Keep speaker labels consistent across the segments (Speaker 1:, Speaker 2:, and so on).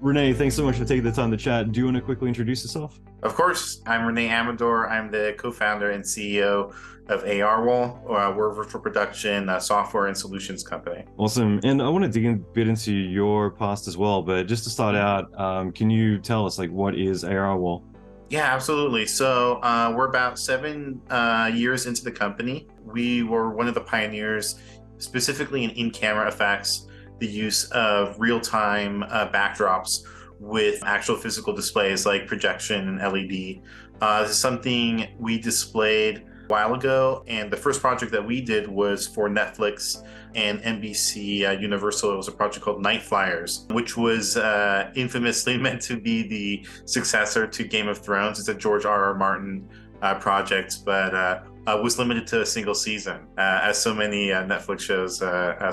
Speaker 1: Rene, thanks so much for taking the time to chat. Do you want to quickly introduce yourself?
Speaker 2: Of course, I'm Rene Amador. I'm the co-founder and CEO of ARwall. We're a virtual production software and solutions company.
Speaker 1: Awesome. And I want to dig a bit into your past as well, but just to start out, can you tell us what is ARwall?
Speaker 2: Yeah, absolutely. So we're about 7 years into the company. We were one of the pioneers, specifically in camera effects, the use of real-time backdrops with actual physical displays like projection and LED. This is something we displayed a while ago, and the first project that we did was for Netflix and NBC Universal. It was a project called Night Flyers, which was infamously meant to be the successor to Game of Thrones. It's a George R.R. Martin project, but was limited to a single season, as so many Netflix shows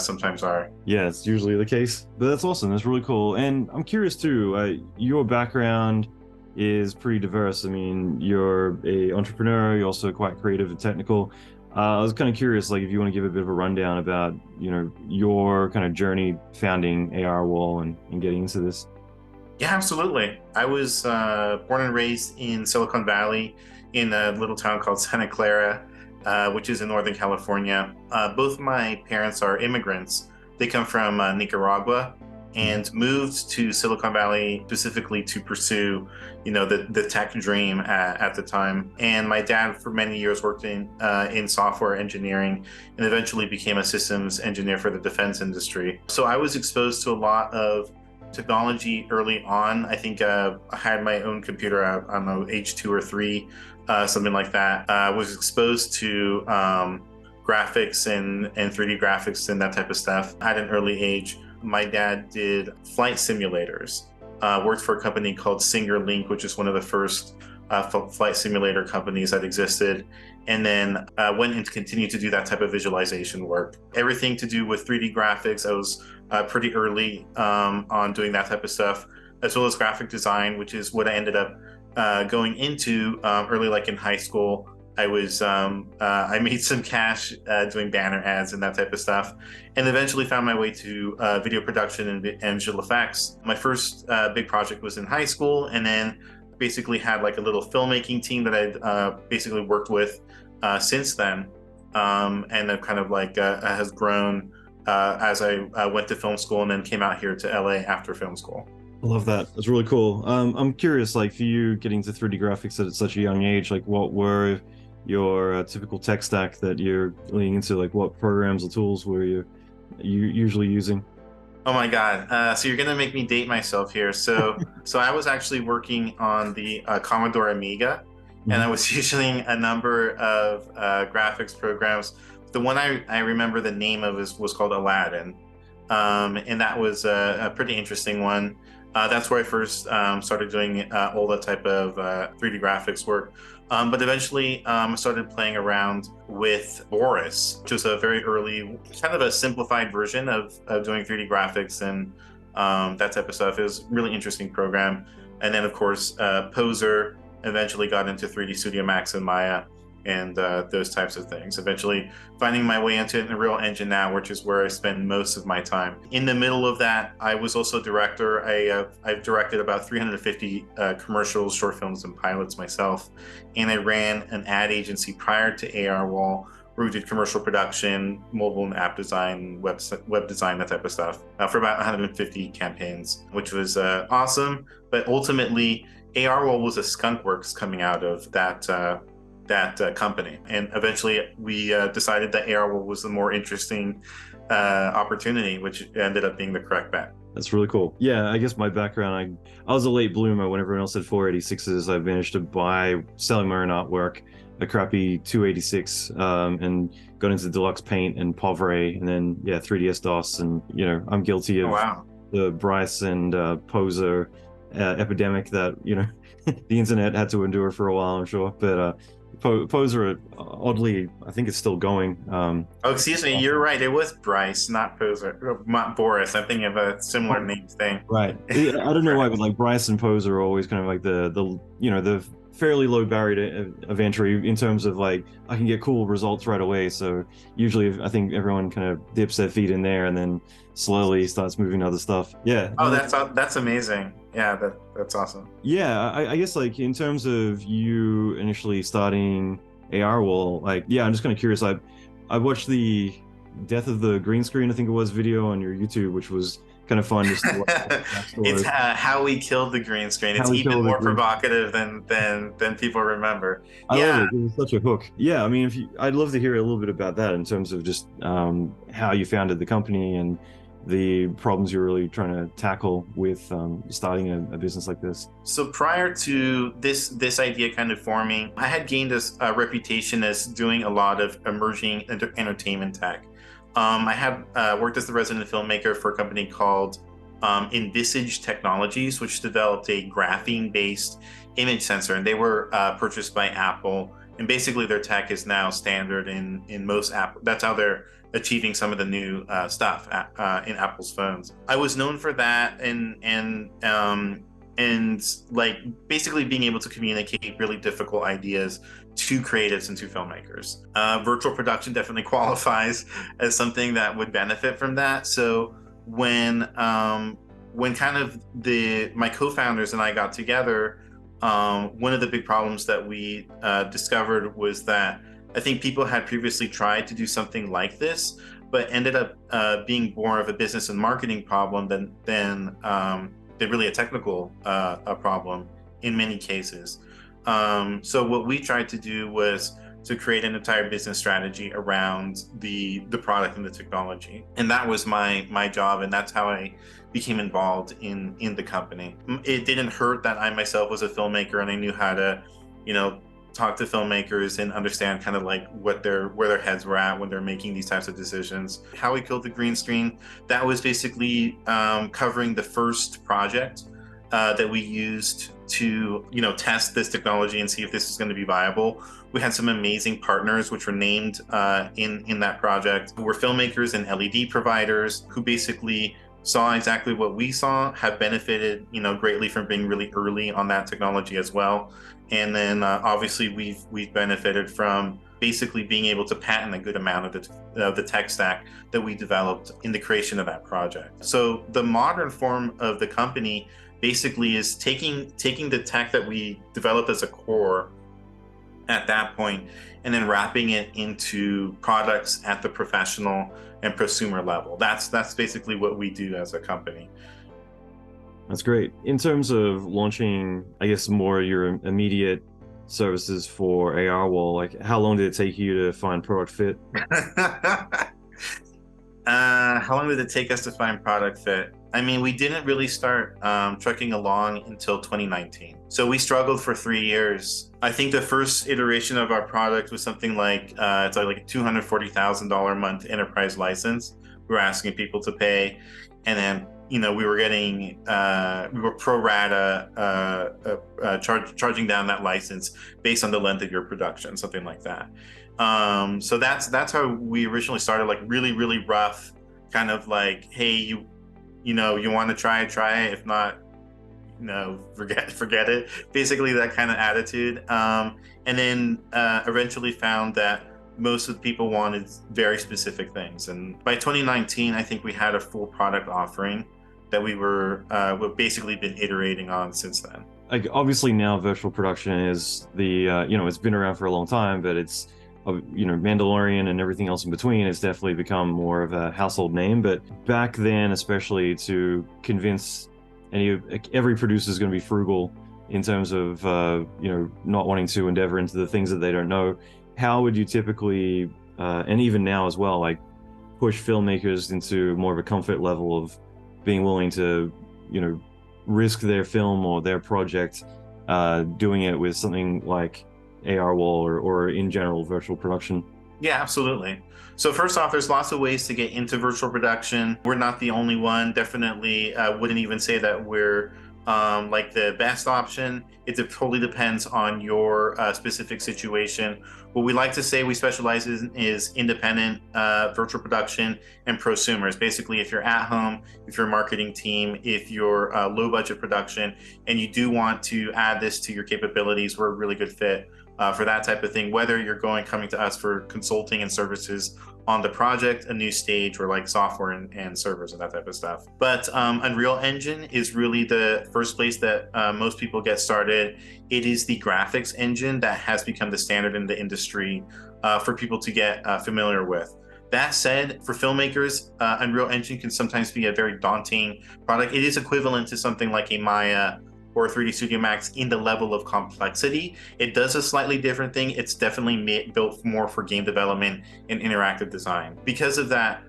Speaker 2: sometimes are.
Speaker 1: Yeah, it's usually the case, but that's awesome. That's really cool. And I'm curious too, your background is pretty diverse. I mean, you're a entrepreneur, you're also quite creative and technical. I was kind of curious, if you want to give a bit of a rundown about, your kind of journey founding ARwall and getting into this.
Speaker 2: Yeah, absolutely. I was born and raised in Silicon Valley in a little town called Santa Clara, which is in Northern California. Both my parents are immigrants. They come from Nicaragua and moved to Silicon Valley specifically to pursue, the tech dream at the time. And my dad, for many years, worked in software engineering and eventually became a systems engineer for the defense industry. So I was exposed to a lot of technology early on. I think I had my own computer, I don't know, age 2 or 3, something like that. I was exposed to graphics and 3D graphics and that type of stuff at an early age. My dad did flight simulators, worked for a company called Link, which is one of the first flight simulator companies that existed, and then went and continued to do that type of visualization work. Everything to do with 3D graphics, I was pretty early on doing that type of stuff, as well as graphic design, which is what I ended up going into early, in high school. I made some cash doing banner ads and that type of stuff, and eventually found my way to video production and visual effects. My first big project was in high school, and then basically had a little filmmaking team that I'd basically worked with since then, and it kind of has grown as I went to film school and then came out here to LA after film school.
Speaker 1: I love that. That's really cool. I'm curious, for you getting to 3D graphics at such a young age, what were your typical tech stack that you're leaning into? What programs or tools were you usually using?
Speaker 2: Oh my God. So you're going to make me date myself here. So I was actually working on the Commodore Amiga, and I was using a number of graphics programs. The one I remember the name of was called Aladdin. And that was a pretty interesting one. That's where I first started doing all that type of 3D graphics work. But eventually I started playing around with Boris, which was a very early, kind of a simplified version of doing 3D graphics and that type of stuff. It was a really interesting program. And then, of course, Poser, eventually got into 3D Studio Max and Maya and those types of things. Eventually finding my way into it in the Real Engine now, which is where I spend most of my time. In the middle of that, I was also a director. I've directed about 350 commercials, short films, and pilots myself. And I ran an ad agency prior to ARwall, where we did commercial production, mobile and app design, web design, that type of stuff, for about 150 campaigns, which was awesome. But ultimately, ARwall was a skunkworks coming out of that company, and eventually we decided that ARwall was the more interesting opportunity, which ended up being the correct bet.
Speaker 1: That's really cool. Yeah, I guess my background, I was a late bloomer. When everyone else had 486s, I managed to buy, selling my own artwork, a crappy 286, and got into deluxe paint and Povray, and then 3ds DOS, and I'm guilty of the Bryce and Poser epidemic that the internet had to endure for a while, I'm sure. But Poser, oddly, I think it's still going.
Speaker 2: Oh, excuse me, you're right. It was Bryce, not Poser, not Boris. I'm thinking of a similar name thing.
Speaker 1: Right. I don't know why, but Bryce and Poser are always kind of the fairly low barrier of entry in terms of I can get cool results right away. So usually I think everyone kind of dips their feet in there and then slowly starts moving to other stuff. Yeah.
Speaker 2: Oh, that's amazing. Yeah, that's awesome.
Speaker 1: Yeah, I guess like in terms of you initially starting ARwall, like yeah, I'm just kind of curious. I watched the Death of the Green Screen, I think it was, video on your YouTube, which was kind of fun just to watch the
Speaker 2: It's
Speaker 1: backstory.
Speaker 2: how we killed the green screen.
Speaker 1: How
Speaker 2: It's
Speaker 1: we
Speaker 2: even
Speaker 1: killed the
Speaker 2: more
Speaker 1: green.
Speaker 2: provocative than people remember.
Speaker 1: I love
Speaker 2: Yeah.
Speaker 1: it. It was such a hook. Yeah, I mean, if you, I'd love to hear a little bit about that in terms of just how you founded the company and the problems you're really trying to tackle with starting a business like this.
Speaker 2: So prior to this idea kind of forming, I had gained a reputation as doing a lot of emerging entertainment tech. I had worked as the resident filmmaker for a company called Envisage Technologies, which developed a graphene-based image sensor, and they were purchased by Apple. And basically, their tech is now standard in most Apple. That's how they're achieving some of the new stuff in Apple's phones. I was known for that, and like basically being able to communicate really difficult ideas to creatives and to filmmakers. Virtual production definitely qualifies as something that would benefit from that. So when kind of my co-founders and I got together, one of the big problems that we discovered was that I think people had previously tried to do something like this, but ended up being more of a business and marketing problem than really a technical problem in many cases. So what we tried to do was to create an entire business strategy around the product and the technology, and that was my job, and that's how I became involved in the company. It didn't hurt that I myself was a filmmaker and I knew how to, talk to filmmakers and understand kind of like where their heads were at when they're making these types of decisions. How we killed the green screen, that was basically covering the first project that we used to test this technology and see if this is going to be viable. We had some amazing partners which were named in that project, who were filmmakers and LED providers who basically saw exactly what we saw, have benefited greatly from being really early on that technology as well. And then obviously we've benefited from basically being able to patent a good amount of the tech stack that we developed in the creation of that project. So the modern form of the company basically is taking the tech that we developed as a core at that point and then wrapping it into products at the professional and prosumer level. That's basically what we do as a company.
Speaker 1: That's great. In terms of launching, I guess, more your immediate services for ARwall, like how long did it take you to find product fit?
Speaker 2: How long did it take us to find product fit? I mean, we didn't really start trucking along until 2019. So we struggled for 3 years. I think the first iteration of our product was something like it's like a $240,000 a month enterprise license we were asking people to pay, and then we were getting we were pro rata charging down that license based on the length of your production, something like that. So that's how we originally started, like really rough, kind of like, hey, you want to try it, if not, forget it, basically that kind of attitude. And then eventually found that most of the people wanted very specific things, and by 2019 I think we had a full product offering that we've basically been iterating on since then.
Speaker 1: Like obviously now virtual production is the it's been around for a long time, but it's Mandalorian and everything else in between has definitely become more of a household name. But back then, especially, to convince every producer is going to be frugal in terms of not wanting to endeavor into the things that they don't know, how would you typically and even now as well, like push filmmakers into more of a comfort level of being willing to risk their film or their project doing it with something like ARwall or in general virtual production?
Speaker 2: Yeah, absolutely. So first off, there's lots of ways to get into virtual production. We're not the only one. Definitely wouldn't even say that we're like the best option. It totally depends on your specific situation. What we like to say we specialize in is independent virtual production and prosumers. Basically, if you're at home, if you're a marketing team, if you're low budget production, and you do want to add this to your capabilities, we're a really good fit for that type of thing, whether you're coming to us for consulting and services on the project, a new stage, or like software and servers and that type of stuff. But Unreal Engine is really the first place that most people get started. It is the graphics engine that has become the standard in the industry for people to get familiar with. That said, for filmmakers, Unreal Engine can sometimes be a very daunting product. It is equivalent to something like a Maya or 3D Studio Max in the level of complexity. It does a slightly different thing. It's definitely built more for game development and interactive design. Because of that,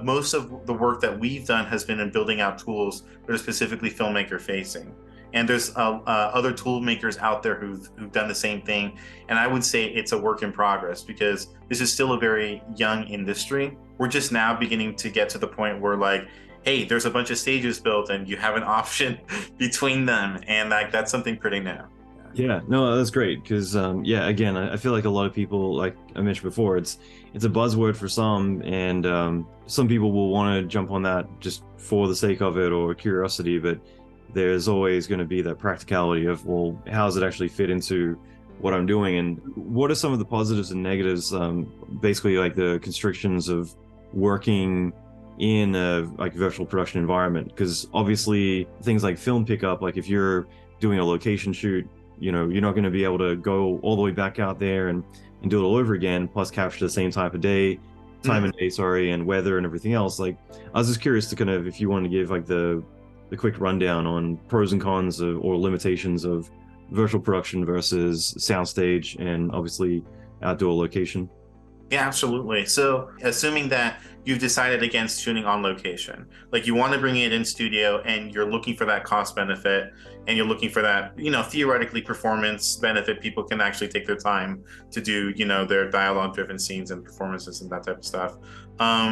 Speaker 2: most of the work that we've done has been in building out tools that are specifically filmmaker facing. And there's other tool makers out there who've done the same thing. And I would say it's a work in progress because this is still a very young industry. We're just now beginning to get to the point where like, hey, there's a bunch of stages built and you have an option between them. And like, that's something pretty new.
Speaker 1: Yeah, no, that's great because yeah, again, I feel like a lot of people, like I mentioned before, it's a buzzword for some, and some people will want to jump on that just for the sake of it or curiosity, but there's always going to be that practicality of, well, how does it actually fit into what I'm doing, and what are some of the positives and negatives, basically like the constrictions of working in a like virtual production environment, because obviously things like film pickup, like if you're doing a location shoot, you're not going to be able to go all the way back out there and do it all over again, plus capture the same time of day, and weather and everything else. Like, I was just curious to kind of, if you want to give like the quick rundown on pros and cons or limitations of virtual production versus soundstage and obviously outdoor location.
Speaker 2: Yeah, absolutely. So assuming that you've decided against shooting on location, like you want to bring it in studio and you're looking for that cost benefit and you're looking for that, theoretically performance benefit, people can actually take their time to do, their dialogue driven scenes and performances and that type of stuff.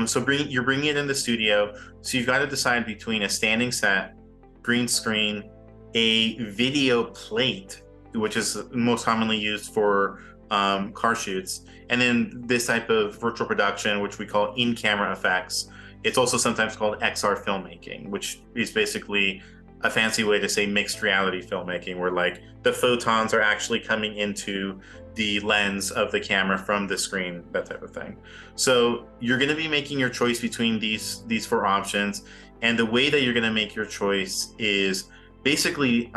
Speaker 2: So you're bringing it in the studio. So you've got to decide between a standing set, green screen, a video plate, which is most commonly used for car shoots, and then this type of virtual production, which we call in-camera effects. It's also sometimes called XR filmmaking, which is basically a fancy way to say mixed reality filmmaking, where like the photons are actually coming into the lens of the camera from the screen, that type of thing. So you're going to be making your choice between these four options, and the way that you're going to make your choice is basically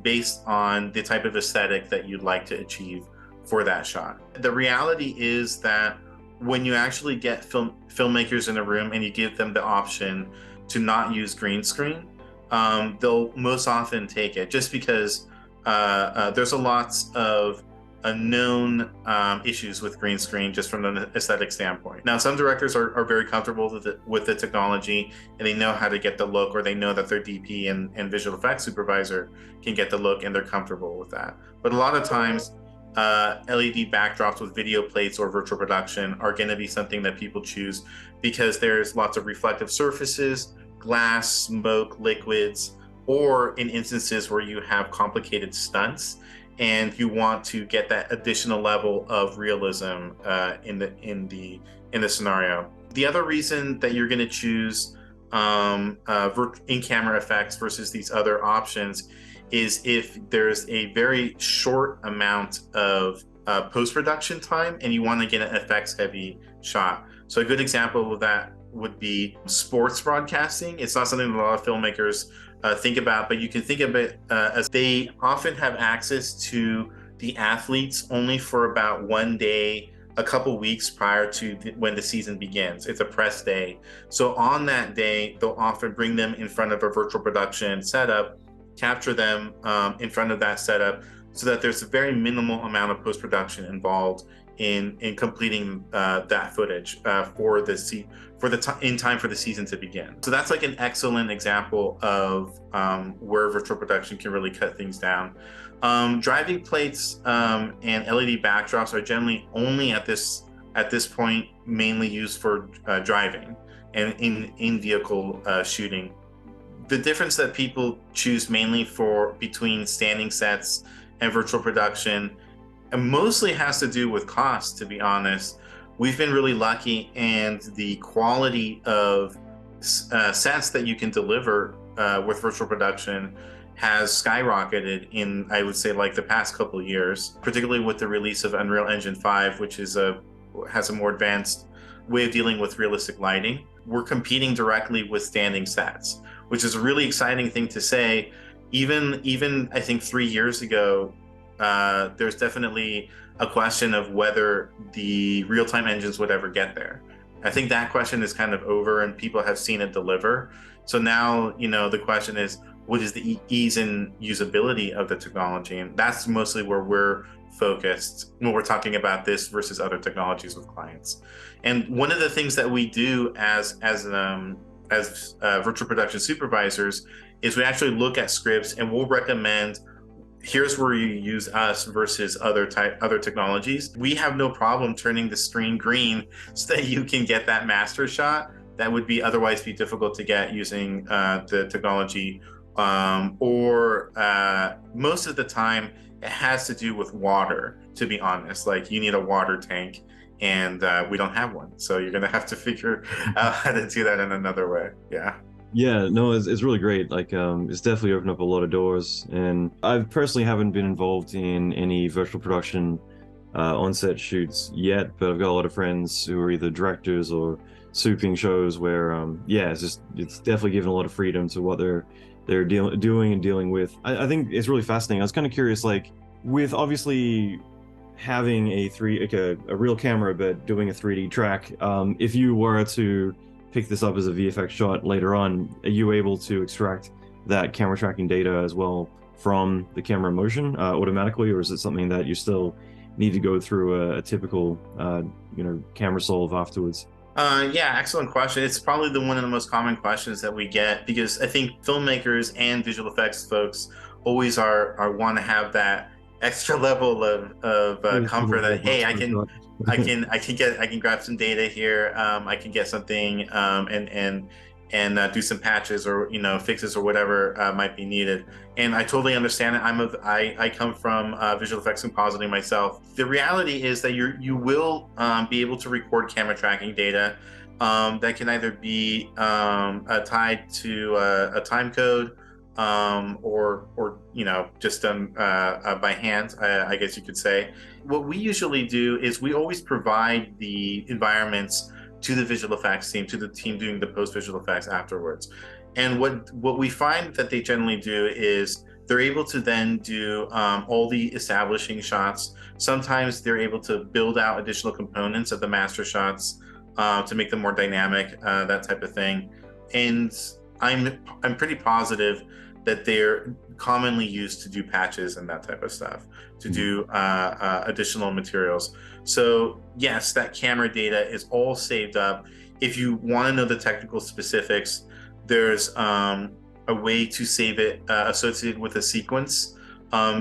Speaker 2: based on the type of aesthetic that you'd like to achieve for that shot. The reality is that when you actually get filmmakers in a room and you give them the option to not use green screen, they'll most often take it, just because there's a lot of known issues with green screen just from an aesthetic standpoint. Now, some directors are very comfortable with the technology and they know how to get the look, or they know that their DP and visual effects supervisor can get the look and they're comfortable with that. But a lot of times, LED backdrops with video plates or virtual production are going to be something that people choose because there's lots of reflective surfaces, glass, smoke, liquids, or in instances where you have complicated stunts and you want to get that additional level of realism in the scenario. The other reason that you're going to choose in-camera effects versus these other options is if there's a very short amount of post-production time and you want to get an effects-heavy shot. So a good example of that would be sports broadcasting. It's not something that a lot of filmmakers think about, but you can think of it as they often have access to the athletes only for about one day, a couple weeks prior to when the season begins. It's a press day. So on that day, they'll often bring them in front of a virtual production setup, capture them in front of that setup, so that there's a very minimal amount of post-production involved in completing that footage in time for the season to begin. So that's like an excellent example of where virtual production can really cut things down. Driving plates and LED backdrops are generally only at this point mainly used for driving and in vehicle shooting. The difference that people choose mainly between standing sets and virtual production, and mostly has to do with cost, to be honest. We've been really lucky, and the quality of sets that you can deliver with virtual production has skyrocketed in, I would say, like the past couple of years, particularly with the release of Unreal Engine 5, which has a more advanced way of dealing with realistic lighting. We're competing directly with standing sets, which is a really exciting thing to say. Even I think 3 years ago, there's definitely a question of whether the real-time engines would ever get there. I think that question is kind of over, and people have seen it deliver. So now, the question is, what is the ease and usability of the technology? And that's mostly where we're focused when we're talking about this versus other technologies with clients. And one of the things that we do as virtual production supervisors is we actually look at scripts and we'll recommend, here's where you use us versus other technologies. We have no problem turning the screen green so that you can get that master shot that would otherwise be difficult to get using the technology. Or most of the time it has to do with water, to be honest. Like, you need a water tank, and we don't have one, so you're gonna have to figure out how to do that in another way.
Speaker 1: Yeah, no, it's really great. Like, it's definitely opened up a lot of doors. And I personally haven't been involved in any virtual production on-set shoots yet, but I've got a lot of friends who are either directors or souping shows where, it's definitely given a lot of freedom to what they're doing and dealing with. I think it's really fascinating. I was kind of curious, like, with obviously having a real camera but doing a 3D track, if you were to pick this up as a VFX shot later on, are you able to extract that camera tracking data as well from the camera in motion automatically, or is it something that you still need to go through a typical camera solve afterwards?
Speaker 2: Excellent question. It's probably one of the most common questions that we get, because I think filmmakers and visual effects folks always want to have that extra level of comfort that, hey, I can grab some data here, I can get something and do some patches or fixes or whatever might be needed. And I totally understand it. I come from visual effects compositing myself. The reality is that you will be able to record camera tracking data that can either be tied to a time code or just by hand, I guess you could say. What we usually do is we always provide the environments to the visual effects team, to the team doing the post visual effects afterwards. And what we find that they generally do is they're able to then do all the establishing shots. Sometimes they're able to build out additional components of the master shots to make them more dynamic, that type of thing. And I'm pretty positive that they're commonly used to do patches and that type of stuff, to do additional materials. So yes, that camera data is all saved up. If you want to know the technical specifics, there's a way to save it associated with a sequence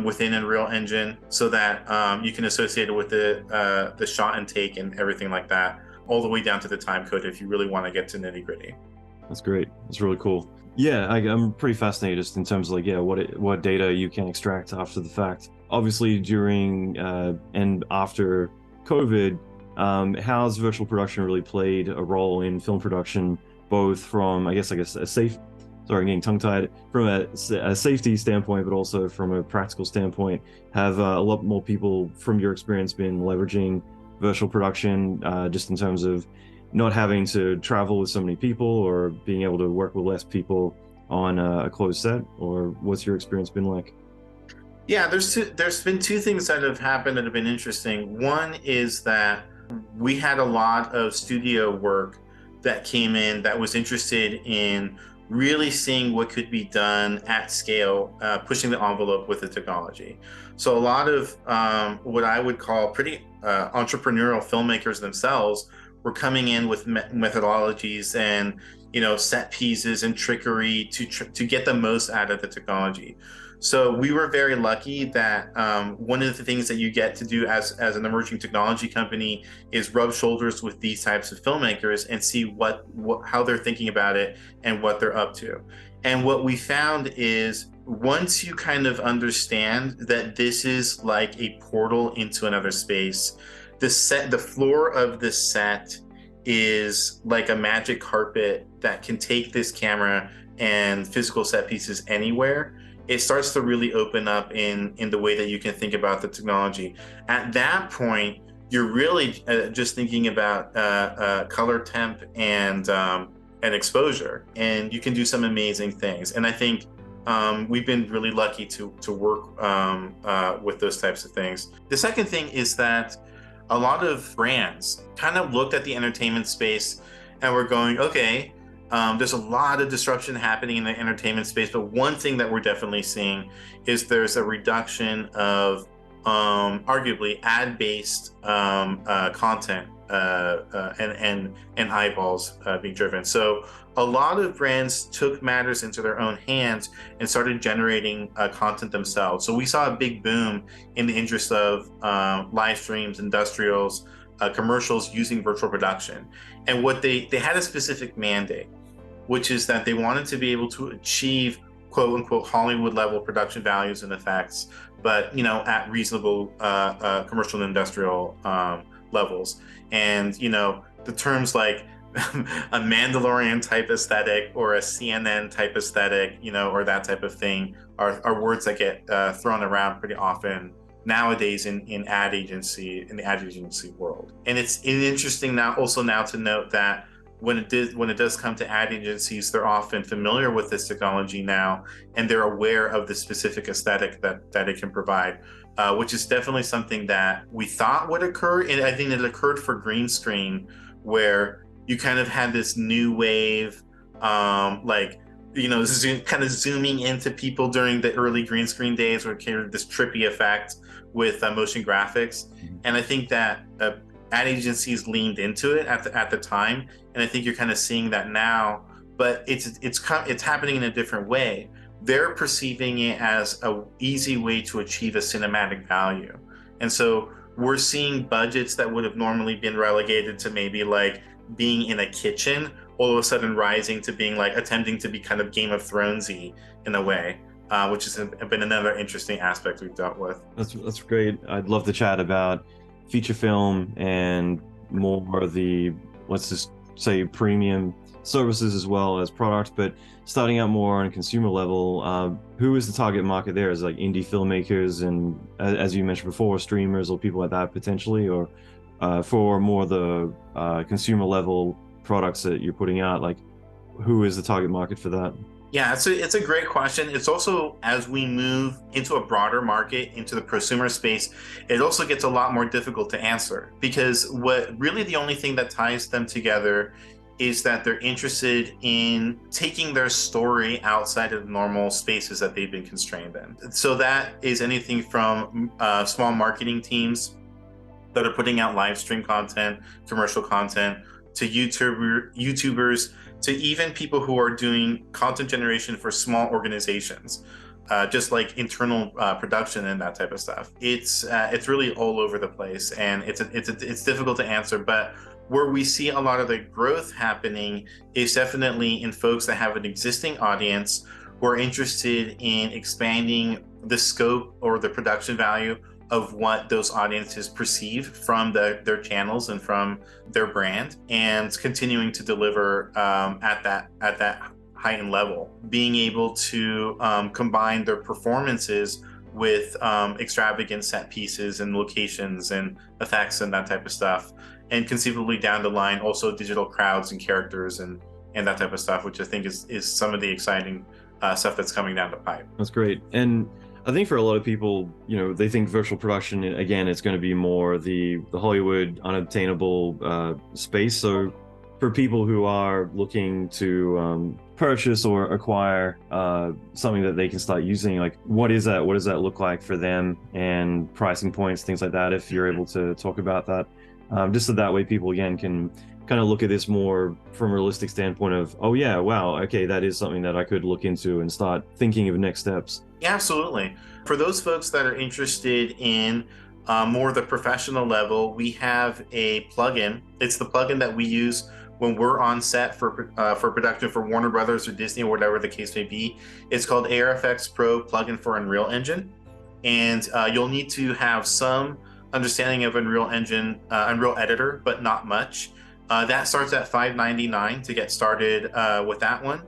Speaker 2: within Unreal Engine, so that you can associate it with the shot and take and everything like that, all the way down to the time code if you really want to get to nitty gritty.
Speaker 1: That's great. That's really cool. Yeah, I'm pretty fascinated just in terms of what data you can extract after the fact. Obviously, during and after COVID, how's virtual production really played a role in film production, both from I guess getting tongue-tied, from a safety standpoint, but also from a practical standpoint? Have a lot more people, from your experience, been leveraging virtual production just in terms of not having to travel with so many people, or being able to work with less people on a closed set? Or what's your experience been like?
Speaker 2: Yeah, there's been two things that have happened that have been interesting. One is that we had a lot of studio work that came in that was interested in really seeing what could be done at scale, pushing the envelope with the technology. So a lot of what I would call pretty entrepreneurial filmmakers themselves were coming in with methodologies and set pieces and trickery to get the most out of the technology. So we were very lucky that one of the things that you get to do as an emerging technology company is rub shoulders with these types of filmmakers and see how they're thinking about it and what they're up to. And what we found is, once you kind of understand that this is like a portal into another space, the floor of the set is like a magic carpet that can take this camera and physical set pieces anywhere. It starts to really open up in the way that you can think about the technology. At that point, you're really just thinking about color temp and exposure, and you can do some amazing things. And I think we've been really lucky to work with those types of things. The second thing is that a lot of brands kind of looked at the entertainment space and were going, okay, there's a lot of disruption happening in the entertainment space, but one thing that we're definitely seeing is there's a reduction of arguably ad-based content and eyeballs being driven. So a lot of brands took matters into their own hands and started generating content themselves. So we saw a big boom in the interest of live streams, industrials, commercials using virtual production. And what they had a specific mandate, which is that they wanted to be able to achieve quote unquote Hollywood level production values and effects, but at reasonable commercial and industrial levels. And the terms like a Mandalorian type aesthetic or a CNN type aesthetic, or that type of thing are words that get thrown around pretty often nowadays in the ad agency world. And it's interesting now to note that when it does come to ad agencies, they're often familiar with this technology now, and they're aware of the specific aesthetic that it can provide, which is definitely something that we thought would occur. And I think it occurred for green screen, where you kind of had this new wave, kind of zooming into people during the early green screen days, where it kind of this trippy effect with motion graphics. And I think that ad agencies leaned into it at the time, and I think you're kind of seeing that now. But it's happening in a different way. They're perceiving it as a easy way to achieve a cinematic value, and so we're seeing budgets that would have normally been relegated to maybe like being in a kitchen, all of a sudden rising to being like attempting to be kind of Game of Thronesy in a way, which has been another interesting aspect we've dealt with.
Speaker 1: That's great. I'd love to chat about feature film and more of the, let's just say, premium services as well as products, but starting out more on a consumer level, who is the target market there? Is it like indie filmmakers and, as you mentioned before, streamers or people like that potentially, or for more the consumer level products that you're putting out, like who is the target market for that?
Speaker 2: Yeah, it's a great question. It's also, as we move into a broader market, into the prosumer space, it also gets a lot more difficult to answer, because what really the only thing that ties them together is that they're interested in taking their story outside of normal spaces that they've been constrained in. So that is anything from small marketing teams that are putting out live stream content, commercial content, to YouTubers, to even people who are doing content generation for small organizations, just like internal production and that type of stuff. It's really all over the place, and it's difficult to answer. But where we see a lot of the growth happening is definitely in folks that have an existing audience who are interested in expanding the scope or the production value of what those audiences perceive from their channels and from their brand, and continuing to deliver at that heightened level, being able to combine their performances with extravagant set pieces and locations and effects and that type of stuff, and conceivably down the line also digital crowds and characters and that type of stuff, which I think is some of the exciting stuff that's coming down the pipe.
Speaker 1: That's great. And I think for a lot of people, they think virtual production, again, it's going to be more the Hollywood unobtainable space. So for people who are looking to purchase or acquire something that they can start using, like what does that look like for them, and pricing points, things like that, if you're able to talk about that, just so that way people again can kind of look at this more from a realistic standpoint of, oh yeah, wow, okay, that is something that I could look into and start thinking of next steps.
Speaker 2: Yeah, absolutely. For those folks that are interested in more the professional level, we have a plugin. It's the plugin that we use when we're on set for production for Warner Brothers or Disney or whatever the case may be. It's called ARFX Pro Plugin for Unreal Engine, and you'll need to have some understanding of Unreal Engine, Unreal Editor, but not much. That starts at $5.99 to get started with that one.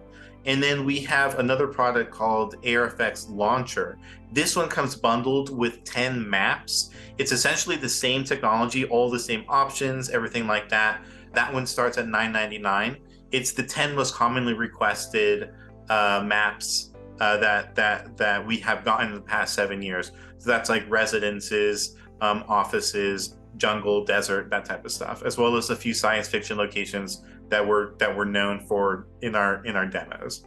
Speaker 2: And then we have another product called ARFX Launcher. This one comes bundled with 10 maps. It's essentially the same technology, all the same options, everything like that. That one starts at $9.99. It's the 10 most commonly requested maps that we have gotten in the past 7 years. So that's like residences, offices, jungle, desert, that type of stuff, as well as a few science fiction locations that we're known for in our demos.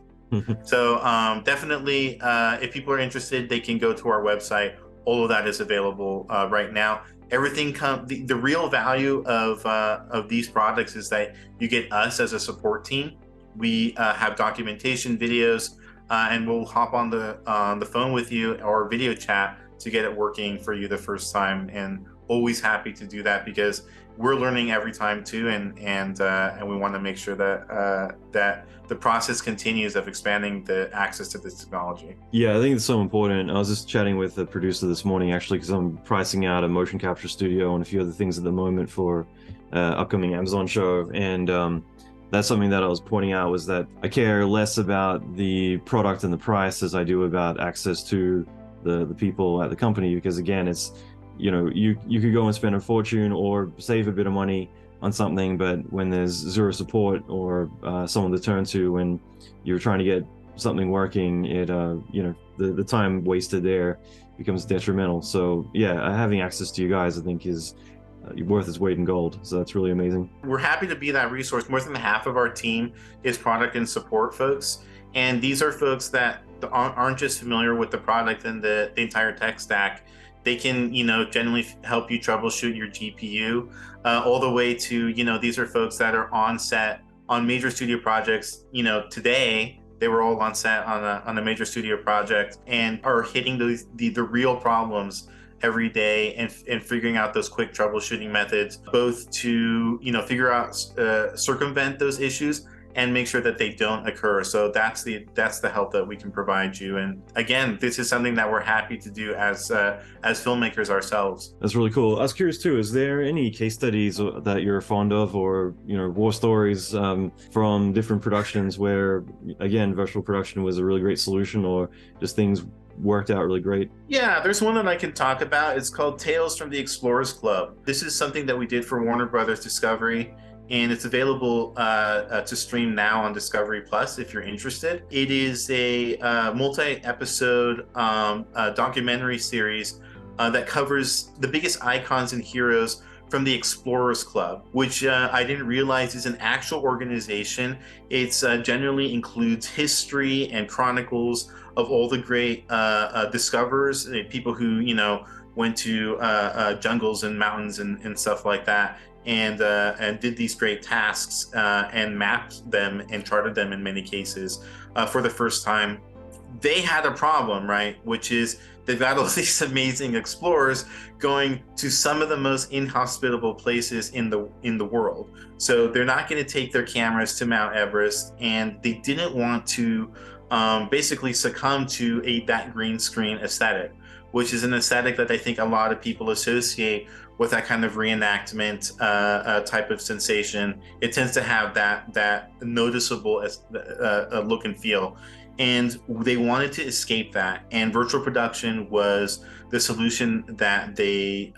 Speaker 2: So definitely, if people are interested, they can go to our website. All of that is available right now. Everything the real value of these products is that you get us as a support team. We have documentation, videos, and we'll hop on the phone with you or video chat to get it working for you the first time. And always happy to do that because we're learning every time too, and we want to make sure that that the process continues of expanding the access to this technology.
Speaker 1: Yeah, I think it's so important. I was just chatting with the producer this morning actually because I'm pricing out a motion capture studio and a few other things at the moment for upcoming Amazon show, and that's something that I was pointing out was that I care less about the product and the price as I do about access to the people at the company, because again, it's, you know, you could go and spend a fortune or save a bit of money on something, but when there's zero support or someone to turn to when you're trying to get something working, it you know, the time wasted there becomes detrimental. So yeah, having access to you guys, I think, is worth its weight in gold. So that's really amazing.
Speaker 2: We're happy to be that resource. More than half of our team is product and support folks, and these are folks that aren't just familiar with the product and the entire tech stack. They can, you know, generally help you troubleshoot your GPU, all the way to, you know, these are folks that are on set on major studio projects. You know, today they were all on set on a major studio project and are hitting the real problems every day and figuring out those quick troubleshooting methods, both to, you know, figure out, circumvent those issues and make sure that they don't occur. So that's the help that we can provide you. And again, this is something that we're happy to do as filmmakers ourselves.
Speaker 1: That's really cool. I was curious too, is there any case studies that you're fond of, or, you know, war stories from different productions where, again, virtual production was a really great solution, or just things worked out really great?
Speaker 2: Yeah, there's one that I can talk about. It's called Tales from the Explorers Club. This is something that we did for Warner Brothers Discovery, and it's available to stream now on Discovery Plus if you're interested. It is a multi-episode documentary series that covers the biggest icons and heroes from the Explorers Club, which I didn't realize is an actual organization. It's generally includes history and chronicles of all the great discoverers, people who, you know, went to jungles and mountains and stuff like that, and did these great tasks and mapped them and charted them in many cases for the first time. They had a problem, right? Which is they've got all these amazing explorers going to some of the most inhospitable places in the world. So they're not going to take their cameras to Mount Everest, and they didn't want to basically succumb to that green screen aesthetic, which is an aesthetic that I think a lot of people associate with that kind of reenactment type of sensation. It tends to have that noticeable look and feel. And they wanted to escape that, and virtual production was the solution that they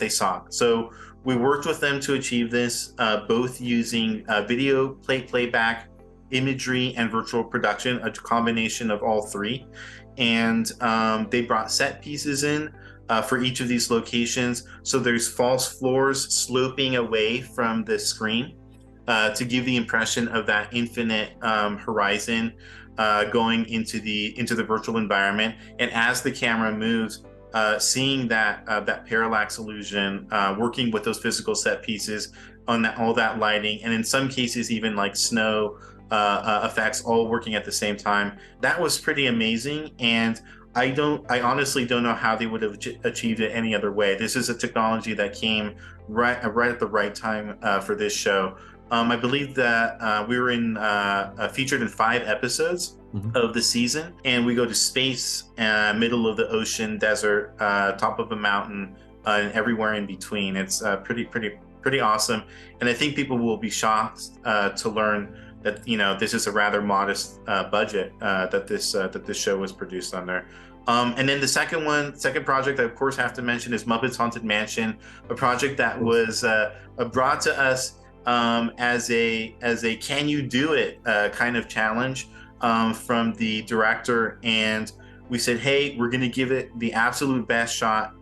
Speaker 2: sought. So we worked with them to achieve this, both using video playback, imagery, and virtual production, a combination of all three. And they brought set pieces in for each of these locations. So there's false floors sloping away from the screen to give the impression of that infinite horizon going into the virtual environment. And as the camera moves, seeing that parallax illusion, working with those physical set pieces on all that lighting, and in some cases even like snow effects, all working at the same time. That was pretty amazing, and I honestly don't know how they would have achieved it any other way. This is a technology that came right at the right time for this show. I believe that we were featured in 5 episodes of the season, and we go to space, middle of the ocean, desert, top of a mountain, and everywhere in between. It's pretty awesome, and I think people will be shocked to learn that this is a rather modest budget that this show was produced under. And then the second project I of course have to mention is Muppets Haunted Mansion, a project that was brought to us as a can you do it kind of challenge from the director, and we said, hey, we're going to give it the absolute best shot,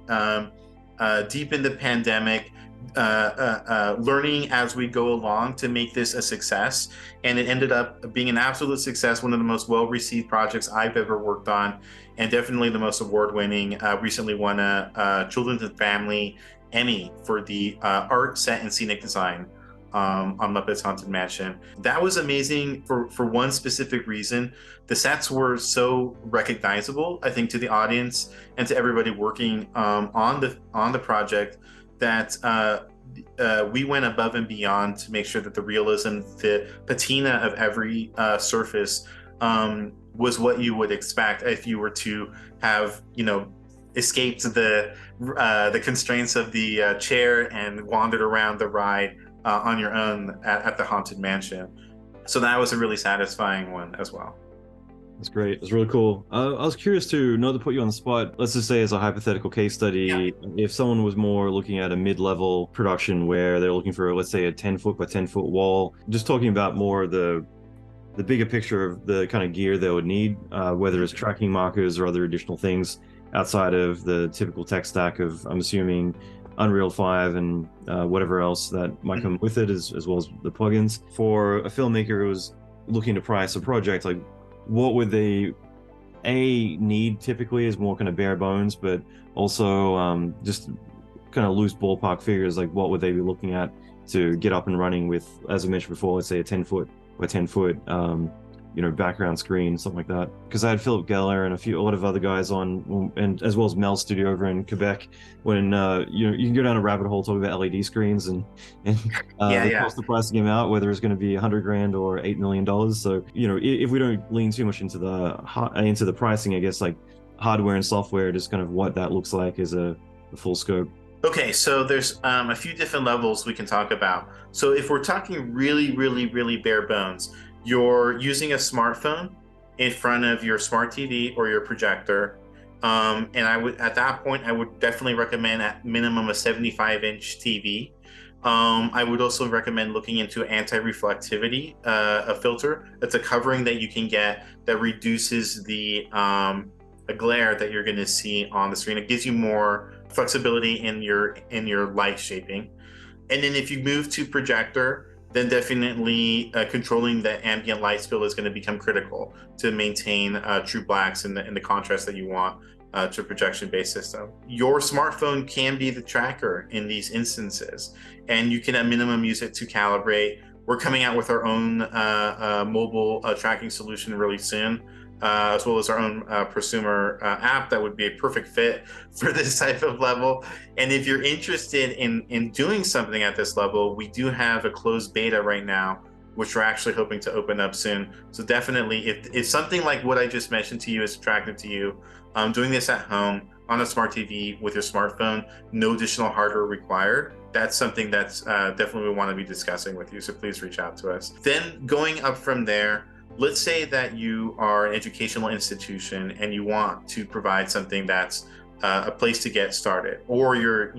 Speaker 2: deep in the pandemic, learning as we go along to make this a success. And it ended up being an absolute success, one of the most well-received projects I've ever worked on, and definitely the most award-winning. Recently won a Children's and Family Emmy for the art, set, and scenic design on Muppets Haunted Mansion. That was amazing for one specific reason. The sets were so recognizable, I think, to the audience and to everybody working on the project, that we went above and beyond to make sure that the realism, the patina of every surface was what you would expect if you were to have, escaped the constraints of the chair and wandered around the ride on your own at the Haunted Mansion. So that was a really satisfying one as well.
Speaker 1: That's great. It's really cool. I was curious to, not to put you on the spot, let's just say as a hypothetical case study, if someone was more looking at a mid-level production where they're looking for, let's say, a 10-foot by 10-foot wall, just talking about more the bigger picture of the kind of gear they would need, whether it's tracking markers or other additional things outside of the typical tech stack of, I'm assuming, Unreal 5 and whatever else that might come with it, as well as the plugins. For a filmmaker who was looking to price a project, like, what would they need typically is more kind of bare bones, but also just kind of loose ballpark figures, like what would they be looking at to get up and running with, as I mentioned before, let's say a 10-foot by 10-foot background screen, something like that. Because I had Philip Geller and a lot of other guys on, and as well as Mel's studio over in Quebec, when you can go down a rabbit hole talking about LED screens and the cost of pricing them out, whether it's going to be $100,000 or $8 million. So if we don't lean too much into the pricing, I guess, like hardware and software, just kind of what that looks like is a full scope.
Speaker 2: Okay, so there's a few different levels we can talk about. So if we're talking really, really, really bare bones, you're using a smartphone in front of your smart TV or your projector. And at that point, I would definitely recommend at minimum a 75-inch TV. I would also recommend looking into anti-reflectivity, a filter. That's a covering that you can get that reduces the glare that you're going to see on the screen. It gives you more flexibility in your light shaping. And then if you move to projector, then definitely controlling the ambient light spill is going to become critical to maintain true blacks and the contrast that you want to a projection-based system. Your smartphone can be the tracker in these instances, and you can at minimum use it to calibrate. We're coming out with our own mobile tracking solution really soon, as well as our own prosumer app that would be a perfect fit for this type of level. And if you're interested in doing something at this level, we do have a closed beta right now, which we're actually hoping to open up soon. So definitely, if something like what I just mentioned to you is attractive to you, doing this at home on a smart TV with your smartphone, no additional hardware required, that's something that's definitely we want to be discussing with you. So please reach out to us. Then going up from there, let's say that you are an educational institution and you want to provide something that's a place to get started, or you're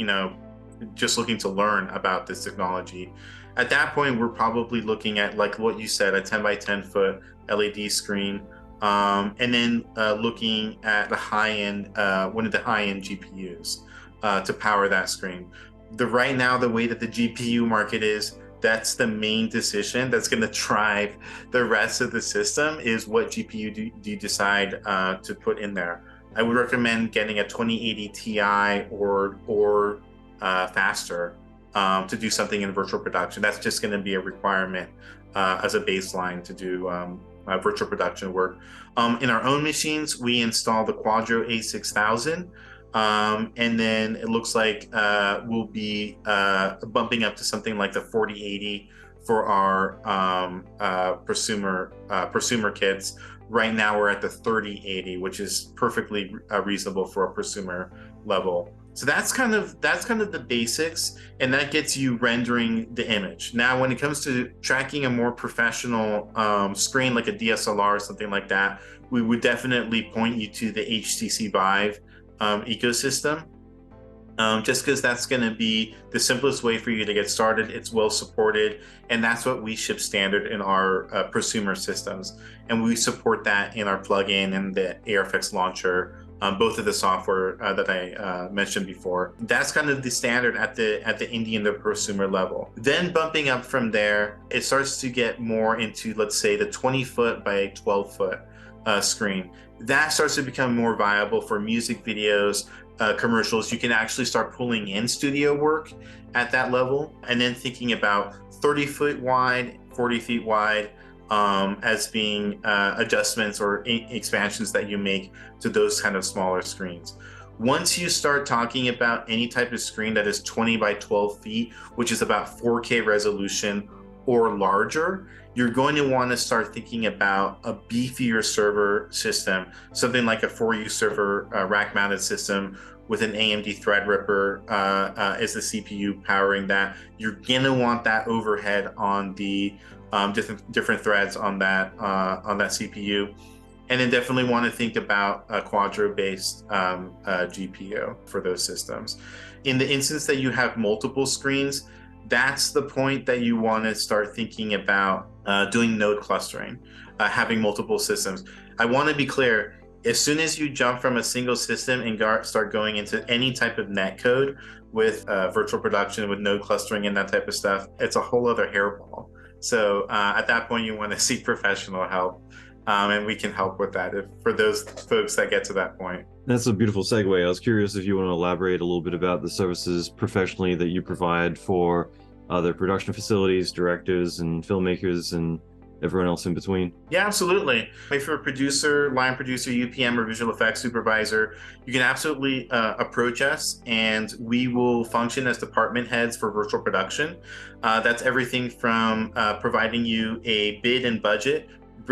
Speaker 2: just looking to learn about this technology. At that point, we're probably looking at, like what you said, a 10 by 10 foot LED screen, and then looking at the one of the high-end GPUs to power that screen. Right now, the way that the GPU market is, that's the main decision that's going to drive the rest of the system, is what GPU do you decide to put in there. I would recommend getting a 2080 Ti or faster to do something in virtual production. That's just going to be a requirement as a baseline to do virtual production work. In our own machines, we install the Quadro A6000. And then it looks like we'll be bumping up to something like the 4080 for our prosumer kits. Right now we're at the 3080, which is perfectly reasonable for a prosumer level. So that's kind of the basics, and that gets you rendering the image. Now, when it comes to tracking a more professional screen like a DSLR or something like that, we would definitely point you to the HTC Vive ecosystem. Just because that's going to be the simplest way for you to get started. It's well supported, and that's what we ship standard in our prosumer systems. And we support that in our plugin and the ARFX launcher, both of the software that I mentioned before. That's kind of the standard at the indie and the prosumer level. Then bumping up from there, it starts to get more into, let's say, the 20-foot by 12-foot screen. That starts to become more viable for music videos, commercials. You can actually start pulling in studio work at that level, and then thinking about 30-foot wide, 40 feet wide as being adjustments or expansions that you make to those kind of smaller screens. Once you start talking about any type of screen that is 20 by 12 feet, which is about 4K resolution or larger, you're going to want to start thinking about a beefier server system, something like a 4U server rack-mounted system with an AMD Threadripper as the CPU powering that. You're going to want that overhead on the different threads on that CPU. And then definitely want to think about a Quadro-based GPU for those systems. In the instance that you have multiple screens, that's the point that you want to start thinking about doing node clustering, having multiple systems. I want to be clear, as soon as you jump from a single system and start going into any type of netcode with virtual production, with node clustering and that type of stuff, it's a whole other hairball. So at that point, you want to seek professional help. And we can help with that for those folks that get to that point.
Speaker 1: That's a beautiful segue. I was curious if you want to elaborate a little bit about the services professionally that you provide for other production facilities, directors, and filmmakers, and everyone else in between.
Speaker 2: Yeah, absolutely. If you're a producer, line producer, UPM, or visual effects supervisor, you can absolutely approach us, and we will function as department heads for virtual production. That's everything from providing you a bid and budget,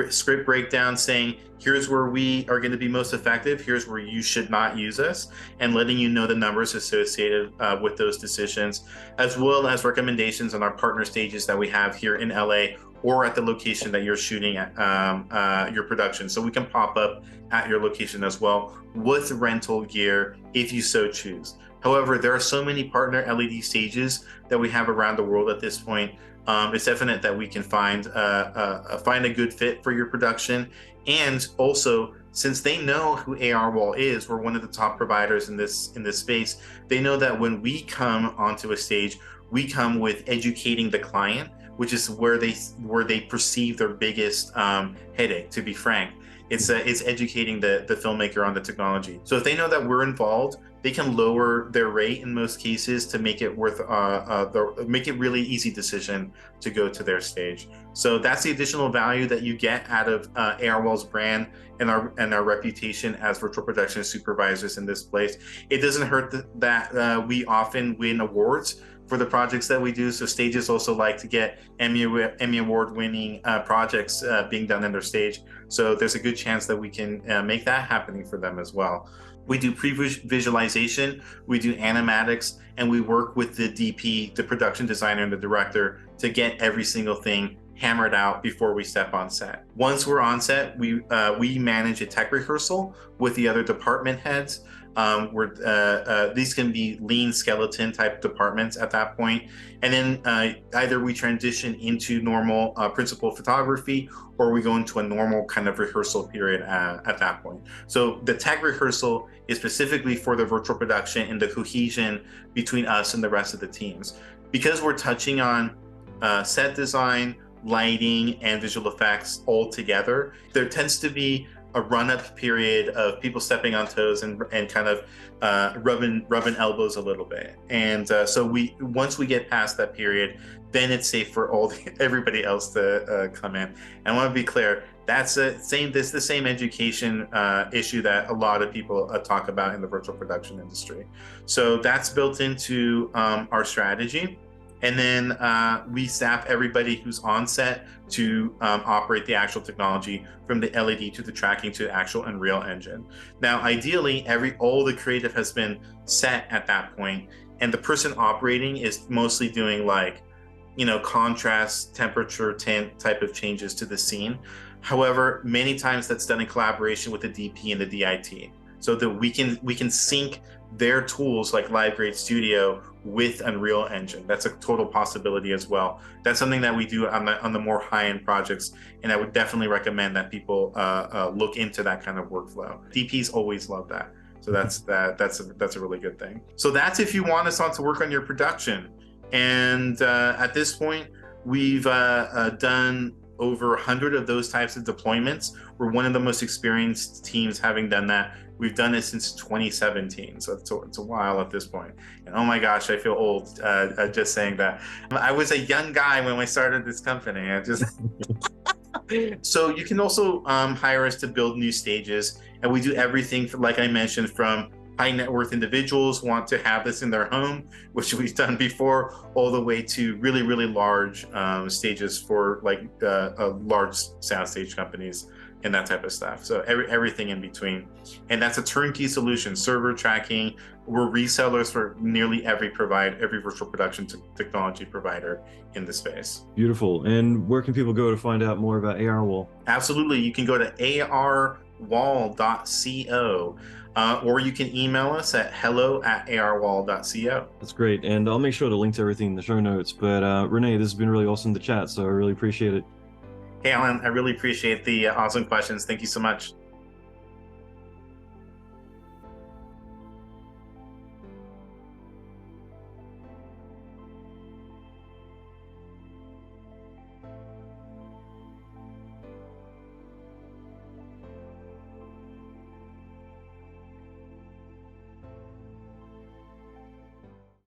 Speaker 2: script breakdown saying, here's where we are going to be most effective, here's where you should not use us, and letting you know the numbers associated with those decisions, as well as recommendations on our partner stages that we have here in LA or at the location that you're shooting at your production. So we can pop up at your location as well with rental gear if you so choose. However, there are so many partner LED stages that we have around the world at this point. It's definite that we can find a good fit for your production. And also, since they know who ARwall is, we're one of the top providers in this space. They know that when we come onto a stage, we come with educating the client, which is where they perceive their biggest headache, to be frank. It's educating the filmmaker on the technology. So if they know that we're involved, they can lower their rate in most cases to make it make it really easy decision to go to their stage. So that's the additional value that you get out of ARwall's brand and our reputation as virtual production supervisors in this place. It doesn't hurt that we often win awards for the projects that we do. So stages also like to get Emmy award winning projects being done in their stage. So there's a good chance that we can make that happening for them as well. We do pre-visualization, we do animatics, and we work with the DP, the production designer, and the director to get every single thing hammered out before we step on set. Once we're on set, we manage a tech rehearsal with the other department heads. These can be lean skeleton type departments at that point. And then either we transition into normal principal photography, or we go into a normal kind of rehearsal period at that point. So the tech rehearsal is specifically for the virtual production and the cohesion between us and the rest of the teams. Because we're touching on set design, lighting, and visual effects all together, there tends to be a run-up period of people stepping on toes and kind of rubbing elbows a little bit. And so once we get past that period, then it's safe for everybody else to come in. And I want to be clear, that's the same education issue that a lot of people talk about in the virtual production industry. So that's built into our strategy. And then we staff everybody who's on set to operate the actual technology, from the LED to the tracking to the actual Unreal Engine. Now, ideally, all the creative has been set at that point, and the person operating is mostly doing like, contrast, temperature, tint type of changes to the scene. However, many times that's done in collaboration with the DP and the DIT, so that we can sync their tools like Live Grade Studio with Unreal Engine. That's a total possibility as well. That's something that we do on the more high-end projects, and I would definitely recommend that people look into that kind of workflow. DPs always love that, so that's a really good thing. So that's if you want us on to work on your production. And at this point, we've done over 100 of those types of deployments. We're one of the most experienced teams having done that. We've done it since 2017, so it's a while at this point. And oh my gosh, I feel old just saying that. I was a young guy when I started this company. So you can also hire us to build new stages, and we do everything, like I mentioned, from high net worth individuals want to have this in their home, which we've done before, all the way to really, really large stages for like large soundstage companies and that type of stuff. So everything in between. And that's a turnkey solution, server tracking. We're resellers for nearly every virtual production technology provider in the space.
Speaker 1: Beautiful. And where can people go to find out more about ARwall?
Speaker 2: Absolutely. You can go to arwall.co. Or you can email us at hello@arwall.co.
Speaker 1: That's great. And I'll make sure to link to everything in the show notes. But Rene, this has been really awesome to chat, so I really appreciate it.
Speaker 2: Hey, Allan, I really appreciate the awesome questions. Thank you so much.